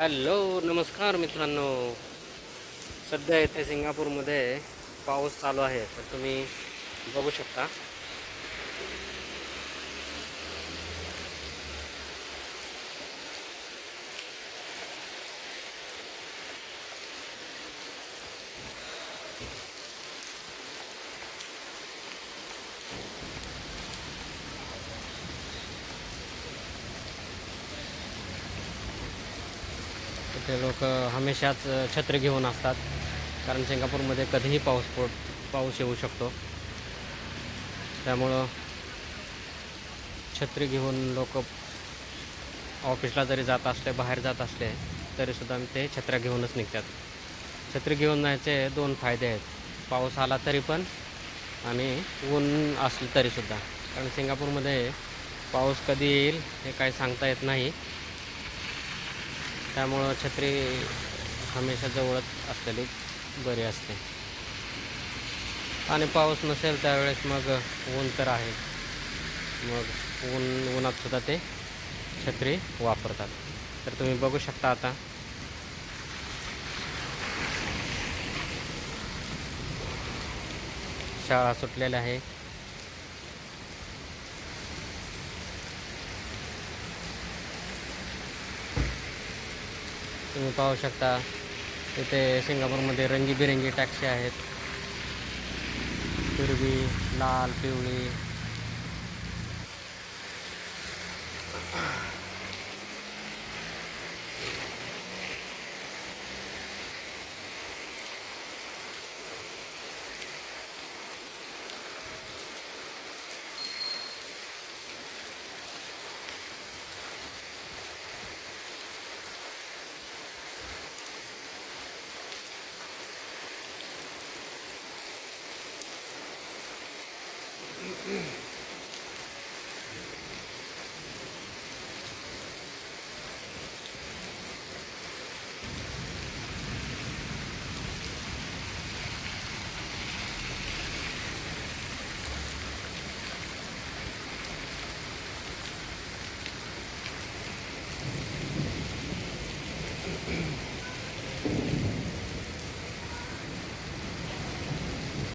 Hello नमस्कार मित्रांनो. सध्या इथे सिंगापूरमध्ये पाऊस चालू आहे, तर तुम्ही बघू शकता. इथे लोक हमेशाच छत्री घेऊन असतात, कारण सिंगापूरमध्ये कधीही पाऊस येऊ शकतो. त्यामुळं छत्री घेऊन लोक ऑफिसला जरी जात असले, बाहेर जात असले तरीसुद्धा ते छत्र्या घेऊनच निघतात. छत्री घेऊन जायचे दोन फायदे आहेत: पाऊस आला तरी पण आणि ऊन असलं तरीसुद्धा. कारण सिंगापूरमध्ये पाऊस कधी येईल हे काही सांगता येत नाही. त्यामुळं छत्री हमेशा जवळच असलेली बरी असते. आणि पाऊस नसेल त्यावेळेस मग ऊन तर आहे, मग उन्हातसुद्धा ते छत्री वापरतात. तर तुम्ही बघू शकता, आता शाळा सुटलेल्या आहे. तुम्ही पाहू शकता इथे सिंगापूरमध्ये रंगीबिरंगी टॅक्सी आहेत. हिरवी, लाल, पिवळी.